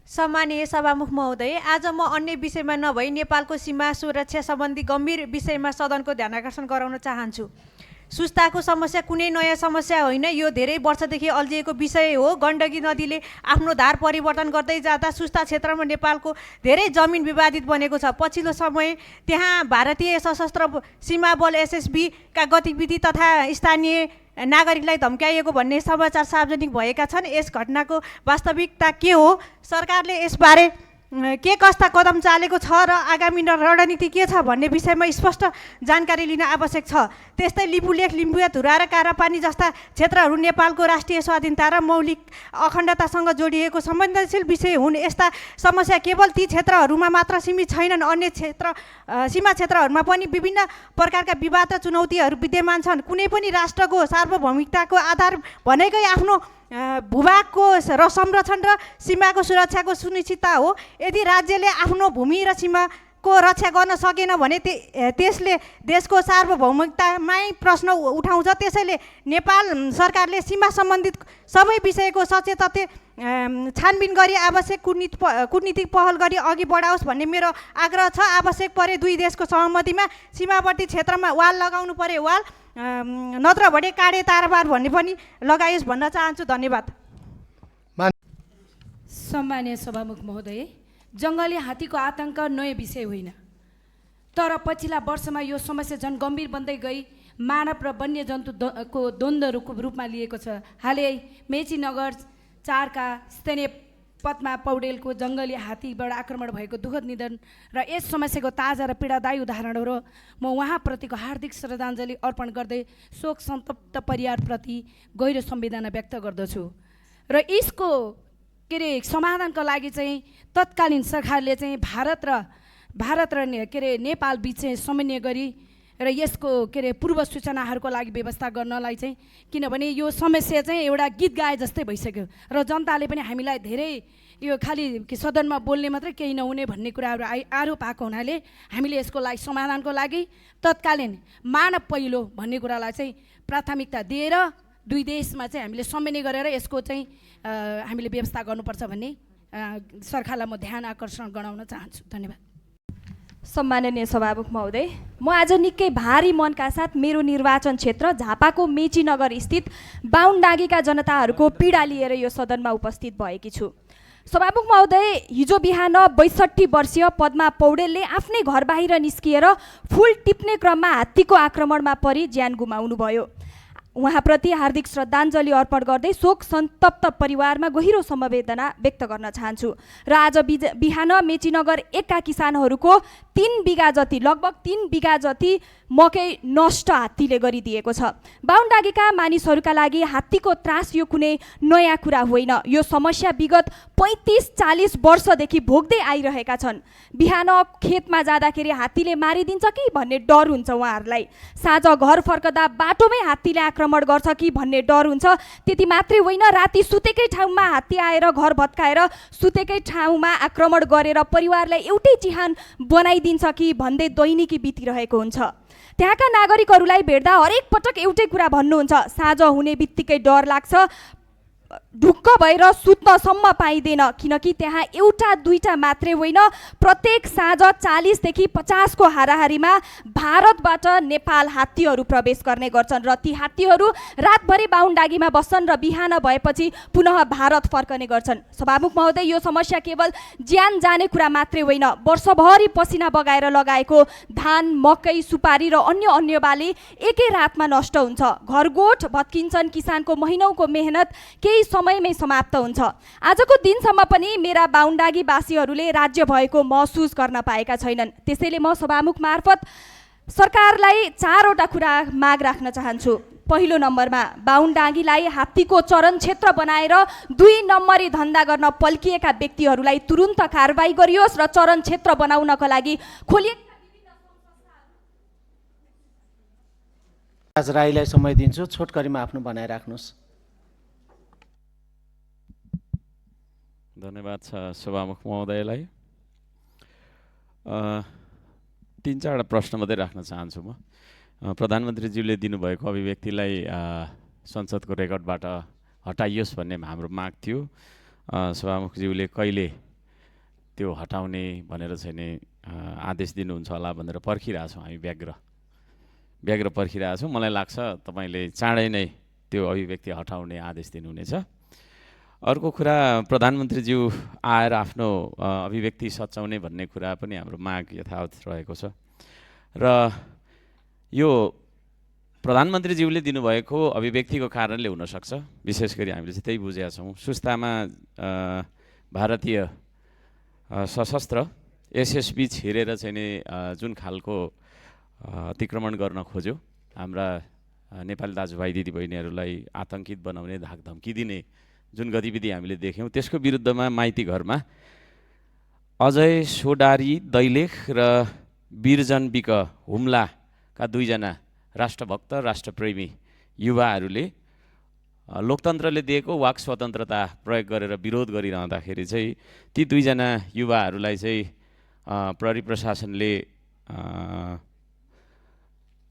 सम्मानीय सभामुख महोदय, आज म अन्य विषयमा नभई नेपालको सीमा सुरक्षा सम्बन्धी गम्भीर विषयमा सदनको ध्यान आकर्षण गराउन चाहन्छु। सुस्ताको समस्या कुनै नयाँ समस्या होइन, यो धेरै वर्षदेखि अल्झिएको विषय हो। गण्डकी नदीले आफ्नो धार परिवर्तन गर्दै जाँदा सुस्ता क्षेत्रमा नेपालको धेरै जमिन विवादित बनेको छ। पछिल्लो समय त्यहाँ भारतीय सशस्त्र सीमा बल एसएसबी का गतिविधि तथा स्थानीय नागरिकलाई धम्काइएको भन्ने समाचार सार्वजनिक भएका छन्। यस घटनाको वास्तविकता के हो, सरकारले यसबारे के कस्ता कदम चालेको छ र आगामी रणनीति के छ भन्ने विषयमा स्पष्ट जानकारी लिन आवश्यक छ। त्यस्तै लिपुलेख, लिम्बुया, धुरा र कारापानी जस्ता क्षेत्रहरू नेपालको राष्ट्रिय स्वाधीनता र मौलिक अखण्डतासँग जोडिएको संवेदनशील विषय हुन्। यस्ता समस्या केवल ती क्षेत्रहरूमा मात्र सीमित छैनन्, अन्य सीमा क्षेत्रहरूमा पनि विभिन्न प्रकारका विवाद र चुनौतीहरू विद्यमान छन्। कुनै पनि राष्ट्रको सार्वभौमिकताको आधार भनेकै आफ्नो भूभागको र संरक्षण र सीमाको सुरक्षाको सुनिश्चितता हो। यदि राज्यले आफ्नो भूमि र सीमाको रक्षा गर्न सकेन भने त्यसले देशको सार्वभौमिकतामै प्रश्न उठाउँछ। त्यसैले नेपाल सरकारले सीमा सम्बन्धित सबै विषयको सचेत छानबिन गरी आवश्यक कूटनीतिक पहल गरी अघि बढाओस् भन्ने मेरो आग्रह छ। आवश्यक परे दुई देशको सहमतिमा सीमावर्ती क्षेत्रमा वाल लगाउनु परे वाल, नत्र भने काडे तारबार भन्ने पनि लगाइयोस् भन्न चाहन्छु। धन्यवाद। सम्मानीय सभामुख महोदय, जङ्गली हात्तीको आतङ्क नयाँ विषय होइन, तर पछिल्ला वर्षमा यो समस्या झन् गम्भीर बन्दै गई मानव र वन्यजन्तुको द्वन्द्वको रूपमा लिएको छ। हालै मेचीनगर 4 का स्थानीय पद्मा पौडेलको जङ्गली हात्तीबाट आक्रमण भएको दुःखद निधन र यस समस्याको ताजा र पीडादायी उदाहरण हो। म उहाँप्रतिको हार्दिक श्रद्धाञ्जली अर्पण गर्दै शोक सन्तप्त परिवारप्रति गहिरो संवेदना व्यक्त गर्दछु र यसको समाधानको लागि चाहिँ तत्कालीन सरकारले चाहिँ भारत र नेपाल बिच चाहिँ समन्वय गरी र यसको पूर्व सूचनाहरूको लागि व्यवस्था गर्नलाई चाहिँ, किनभने यो समस्या चाहिँ एउटा गीत गाए जस्तै भइसक्यो र जनताले पनि हामीलाई धेरै यो खालि सदनमा बोल्ने मात्रै केही नहुने भन्ने कुराहरू आरोप आएको हुनाले हामीले यसको लागि समाधानको लागि तत्कालीन मानव पहिलो भन्ने कुरालाई चाहिँ प्राथमिकता दिएर दुई देशमा चाहिँ हामीले समन्वय गरेर यसको चाहिँ हामीले व्यवस्था गर्नुपर्छ भन्ने सरकारलाई म ध्यान आकर्षण गराउन चाहन्छु। धन्यवाद। सम्माननीय सभामुख महोदय, म आज निकै भारी मनका साथ मेरो निर्वाचन क्षेत्र झापाको मेचीनगर स्थित बाहुनडाँगीका जनताहरूको पीडा लिएर यो सदनमा उपस्थित भएकी छु। सभामुख महोदय, हिजो बिहान 62 वर्षीय पद्मा पौडेलले आफ्नै घर बाहिर निस्किएर फुल टिप्ने क्रममा हात्तीको आक्रमणमा परि ज्यान गुमाउनुभयो। उहाँप्रति हार्दिक श्रद्धाञ्जली अर्पण गर्दै शोक सन्तप्त परिवारमा गहिरो समवेदना व्यक्त गर्न चाहन्छु र आज बिहान मेचीनगर 1 का किसानहरूको 3 बिघा जति, लगभग 3 बिघा जति मकै नष्ट हात्तीले गरिदिएको छ। बाहुनडाँगीका मानिसहरूका लागि हात्तीको त्रास यो कुनै नयाँ कुरा होइन। यो समस्या विगत 35-40 वर्षदेखि भोग्दै आइरहेका छन्। बिहान खेतमा जाँदाखेरि हात्तीले मारिदिन्छ कि भन्ने डर हुन्छ उहाँहरूलाई। साँझ घर फर्कदा बाटोमै हात्तीले आक्रमण गर्छ कि भन्ने डर हुन्छ। त्यति मात्रै होइन, राति सुतेकै ठाउँमा हात्ती आएर घर भत्काएर सुतेकै ठाउँमा आक्रमण गरेर परिवारलाई एउटै चिहान बनाइदिन्छ कि भन्दै दैनिकी बितिरहेको हुन्छ। त्यहाँका नागरिकहरूलाई भेट्दा हरेक पटक एउटै कुरा भन्नुहुन्छ, साँझ हुने बित्तिकै डर लाग्छ, ढुक्क भएर सुत्नसम्म पाइँदैन, किनकि त्यहाँ एउटा दुईटा मात्रै होइन, प्रत्येक साँझ 40 देखि 50 को हाराहारीमा भारतबाट नेपाल हात्तीहरू प्रवेश गर्ने गर्छन् र ती हात्तीहरू रातभरि बाहुनडाँगीमा बस्छन् र बिहान भएपछि पुनः भारत फर्कने गर्छन्। सभामुख महोदय, यो समस्या केवल ज्यान जाने कुरा मात्रै होइन, वर्षभरि पसिना बगाएर लगाएको धान, मकै, सुपारी र अन्य बाली एकै रातमा नष्ट हुन्छ। घरगोठ भत्किन्छन्, किसानको महिनौको मेहनत केही समयमै समाप्त हुन्छ। आजको दिनसम्म पनि मेरा बाहुनडाँगी वासीहरूले राज्य भएको महसुस गर्न पाएका छैनन्। त्यसैले म सभामुख मार्फत सरकारलाई 4वटा कुरा माग राख्न चाहन्छु। पहिलो नम्बरमा बाहुनडाँगीलाई हात्तीको चरण क्षेत्र बनाएर 2 नम्बरी धन्दा गर्न पल्किएका व्यक्तिहरूलाई तुरुन्त कारबाही गरियोस् र चरण क्षेत्र बनाउनका लागि राज राईलाई समय दिन्छु। छोटकरीमा आफ्नो बनाइराख्नुहोस्। धन्यवाद छ सभामुख महोदयलाई। 3-4 प्रश्न मात्रै राख्न चाहन्छु म। प्रधानमन्त्रीज्यूले दिनुभएको अभिव्यक्तिलाई संसदको रेकर्डबाट हटाइयोस् भन्ने हाम्रो माग थियो। सभामुखज्यूले कहिले त्यो हटाउने भनेर चाहिँ नि आदेश दिनुहुन्छ होला भनेर पर्खिरहेछौँ हामी व्यग्र पर्खिरहेछौँ। मलाई लाग्छ तपाईँले चाँडै नै त्यो अभिव्यक्ति हटाउने आदेश दिनुहुनेछ। अर्को कुरा, प्रधानमन्त्रीज्यू आएर आफ्नो अभिव्यक्ति सच्याउने भन्ने कुरा पनि हाम्रो माग यथावत रहेको छ र यो प्रधानमन्त्रीज्यूले दिनुभएको अभिव्यक्तिको कारणले हुनसक्छ। विशेष गरी हामीले चाहिँ त्यही बुझेका छौँ। सुस्तामा भारतीय सशस्त्र एसएसबी छिरेर चाहिँ नि जुन खालको अतिक्रमण गर्न खोज्यो, हाम्रा नेपाली दाजुभाइ दिदीबहिनीहरूलाई आतङ्कित बनाउने, धाकधम्की दिने जुन गतिविधि हामीले देख्यौँ, त्यसको विरुद्धमा माइती घरमा अजय सोडारी दैलेख र वीरजन विक हुम्लाका 2 जना राष्ट्रभक्त राष्ट्रप्रेमी युवाहरूले लोकतन्त्रले दिएको वाक स्वतन्त्रता प्रयोग गरेर विरोध गरिरहँदाखेरि चाहिँ ती 2 जना युवाहरूलाई चाहिँ प्रहरी प्रशासनले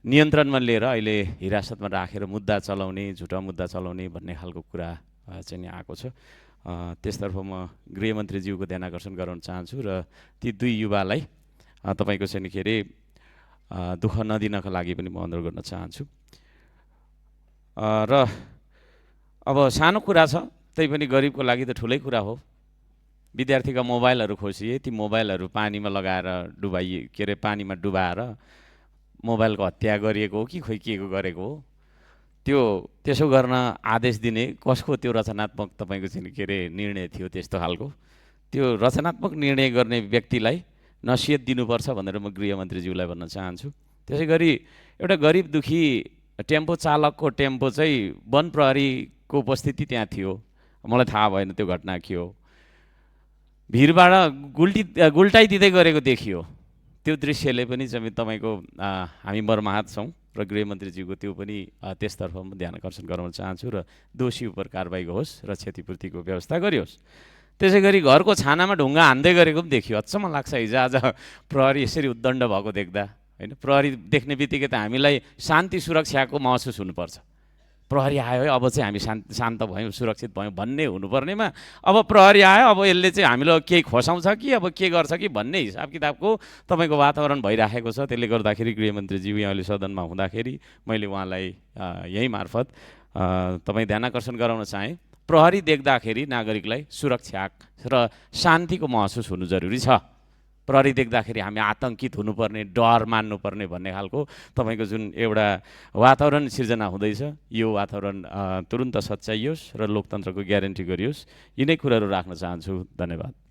नियन्त्रणमा लिएर अहिले हिरासतमा राखेर मुद्दा चलाउने, झुटा मुद्दा चलाउने भन्ने खालको कुरा चाहिँ नि आएको छ। त्यसतर्फ म गृहमन्त्रीज्यूको ध्यान आकर्षण गराउन चाहन्छु र ती 2 युवालाई तपाईँको चाहिँ के अरे दुःख नदिनका लागि पनि म अनुरोध गर्न चाहन्छु। र अब सानो कुरा छ, त्यही पनि गरिबको लागि त ठुलै कुरा हो। विद्यार्थीका मोबाइलहरू खोसिए, ती मोबाइलहरू पानीमा लगाएर पानीमा डुबाएर मोबाइलको हत्या गरिएको हो कि खोइ के गरेको हो, त्यसो गर्न आदेश दिने कसको त्यो रचनात्मक तपाईँको चाहिँ के अरे निर्णय थियो? त्यस्तो खालको त्यो रचनात्मक निर्णय गर्ने व्यक्तिलाई नसिहत दिनुपर्छ भनेर म गृहमन्त्रीज्यूलाई भन्न चाहन्छु। त्यसै गरी एउटा गरिब दुखी टेम्पो चालकको टेम्पो चाहिँ वन प्रहरीको उपस्थिति त्यहाँ थियो, मलाई थाहा भएन त्यो घटना के हो। भिरबाट गुल्टाइदिँदै गरेको देखियो। त्यो दृश्यले पनि चाहिँ तपाईँको हामी मर्माहत छौँ र गृहमन्त्रीज्यूको त्यो पनि त्यसतर्फ म ध्यान आकर्षण गराउन चाहन्छु र दोषी उप कारबाही होस् र क्षतिपूर्तिको व्यवस्था गरियोस्। त्यसै गरी घरको छानामा ढुङ्गा हान्दै गरेको पनि देखियो। अचम्म लाग्छ हिजो आज प्रहरी यसरी उद्दण्ड भएको देख्दा, होइन? प्रहरी देख्ने बित्तिकै त हामीलाई शान्ति सुरक्षाको महसुस हुनुपर्छ। प्रहरी आयो है, अब चाहिँ हामी शान्त भयौँ, सुरक्षित भयौँ भन्ने हुनुपर्नेमा अब प्रहरी आयो, अब यसले चाहिँ हामीलाई केही खोसाउँछ कि अब के गर्छ कि भन्ने हिसाब किताबको तपाईँको वातावरण भइराखेको छ। त्यसले गर्दाखेरि गृहमन्त्रीज्यू यहाँले सदनमा हुँदाखेरि मैले उहाँलाई यही मार्फत तपाईँ ध्यान आकर्षण गराउन चाहेँ, प्रहरी देख्दाखेरि नागरिकलाई सुरक्षा र शान्तिको महसुस हुनु जरुरी छ। प्रहरी देख्दाखेरि हामी आतङ्कित हुनुपर्ने, डर मान्नुपर्ने भन्ने खालको तपाईँको जुन एउटा वातावरण सिर्जना हुँदैछ, यो वातावरण तुरुन्त सच्याइयोस् र लोकतन्त्रको ग्यारेन्टी गरियोस्। यिनै कुराहरू राख्न चाहन्छु। धन्यवाद।